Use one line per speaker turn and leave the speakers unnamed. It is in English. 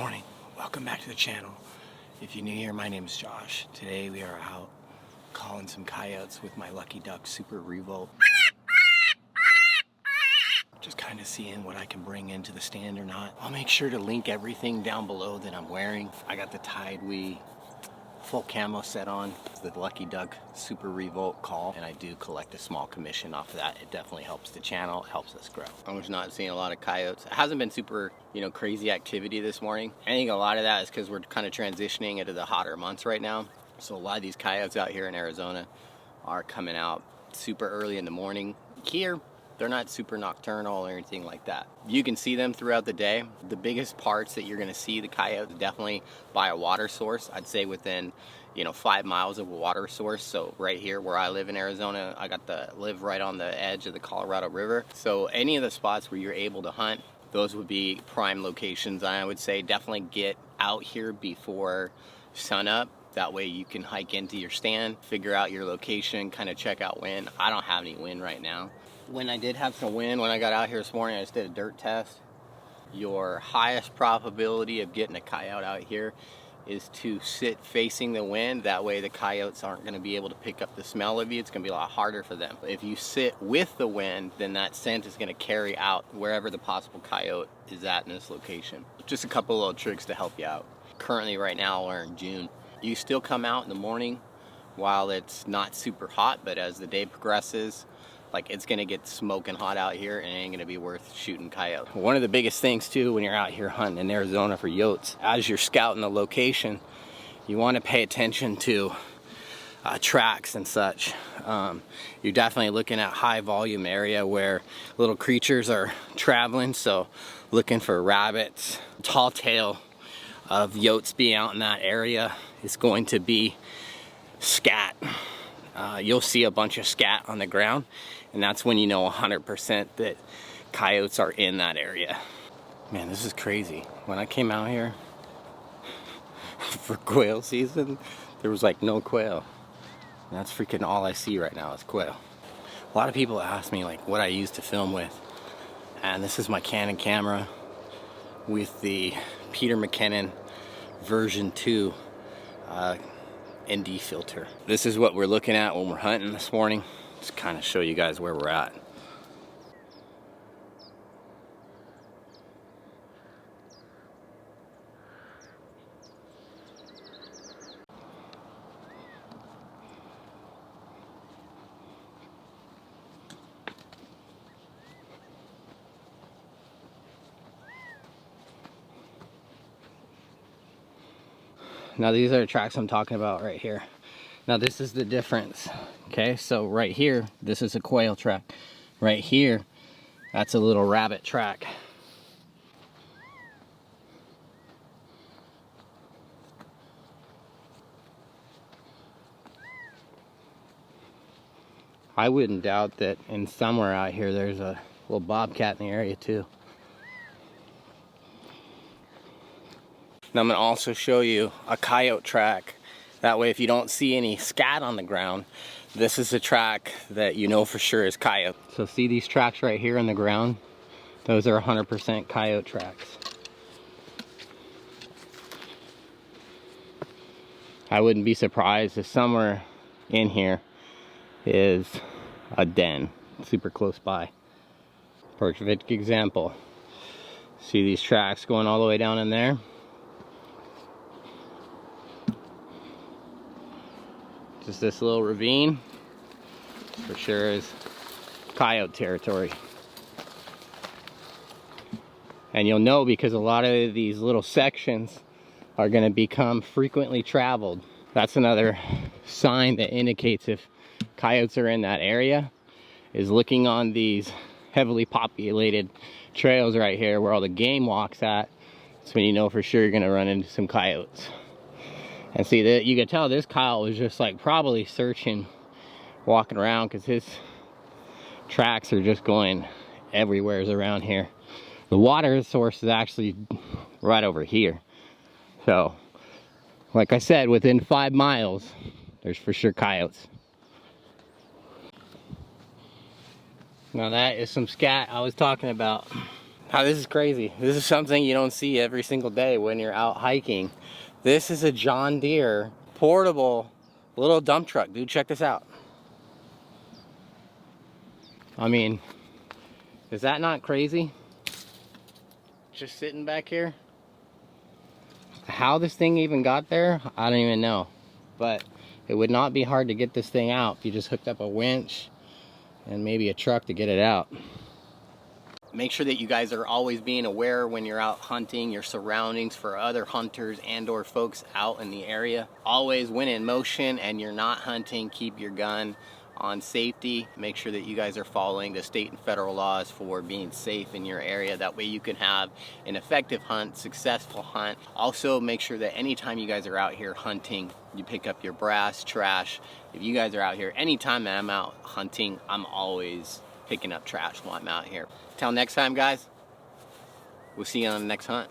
morning, welcome back to the channel. If you're new here, my name is Josh. Today we are out calling some coyotes with my Lucky Duck Super Revolt. Just kind of seeing what I can bring into the stand or not. I'll make sure to link everything down below that I'm wearing. I got the Tide full camo set on, the Lucky Duck Super Revolt call, and I do collect a small commission off of that. It definitely helps the channel, it helps us grow. I'm just not seeing a lot of coyotes. It hasn't been super, crazy activity this morning. I think a lot of that is because we're kind of transitioning into the hotter months right now. So a lot of these coyotes out here in Arizona are coming out super early in the morning. Here, they're not super nocturnal or anything like that. You can see them throughout the day. The biggest parts that you're gonna see the coyotes definitely by a water source. I'd say within 5 miles of a water source. So right here where I live in Arizona, I live right on the edge of the Colorado River. So any of the spots where you're able to hunt, those would be prime locations. I would say definitely get out here before sunup. That way you can hike into your stand, figure out your location, kind of check out wind. I don't have any wind right now. When I did have some wind, when I got out here this morning, I just did a dirt test. Your highest probability of getting a coyote out here is to sit facing the wind. That way the coyotes aren't going to be able to pick up the smell of you. It's going to be a lot harder for them. If you sit with the wind, then that scent is going to carry out wherever the possible coyote is at in this location. Just a couple little tricks to help you out. Currently right now we're in June. You still come out in the morning while it's not super hot, but as the day progresses, it's gonna get smoking hot out here and it ain't gonna be worth shooting coyote. One of the biggest things too when you're out here hunting in Arizona for yotes, as you're scouting the location, you wanna pay attention to tracks and such. You're definitely looking at high volume area where little creatures are traveling, so looking for rabbits. Tall tale of yotes being out in that area is going to be scat. You'll see a bunch of scat on the ground, and that's when you know 100% that coyotes are in that area. Man, this is crazy. When I came out here for quail season, there was no quail. And that's freaking all I see right now is quail. A lot of people ask me what I use to film with, and this is my Canon camera with the Peter McKinnon version 2 ND filter. This is what we're looking at when we're hunting this morning. Just kind of show you guys where we're at. Now these are the tracks I'm talking about right here. Now this is the difference. Okay, so right here, this is a quail track. Right here, that's a little rabbit track. I wouldn't doubt that in somewhere out here there's a little bobcat in the area too. Now I'm going to also show you a coyote track. That way if you don't see any scat on the ground, this is a track that you know for sure is coyote. So see these tracks right here on the ground? Those are 100% coyote tracks. I wouldn't be surprised if somewhere in here is a den super close by. Perfect example. See these tracks going all the way down in there? Just this little ravine for sure is coyote territory. And you'll know because a lot of these little sections are going to become frequently traveled. That's another sign that indicates if coyotes are in that area, is looking on these heavily populated trails right here where all the game walks at. That's when you know for sure you're going to run into some coyotes. And see that you can tell this coyote was just probably searching, walking around, because his tracks are just going everywhere around here. The water source is actually right over here. So, like I said, within 5 miles, there's for sure coyotes. Now that is some scat I was talking about. Wow, this is crazy. This is something you don't see every single day when you're out hiking. This is a John Deere portable little dump truck, dude. Check this out. I mean, is that not crazy? Just sitting back here. How this thing even got there, I don't even know. But it would not be hard to get this thing out if you just hooked up a winch and maybe a truck to get it out. Make sure that you guys are always being aware when you're out hunting, your surroundings for other hunters and or folks out in the area. Always, when in motion and you're not hunting, keep your gun on safety. Make sure that you guys are following the state and federal laws for being safe in your area. That way you can have an effective hunt, successful hunt. Also, make sure that anytime you guys are out here hunting, you pick up your brass, trash. If you guys are out here, anytime that I'm out hunting, I'm always picking up trash while I'm out here. Till next time, guys, we'll see you on the next hunt.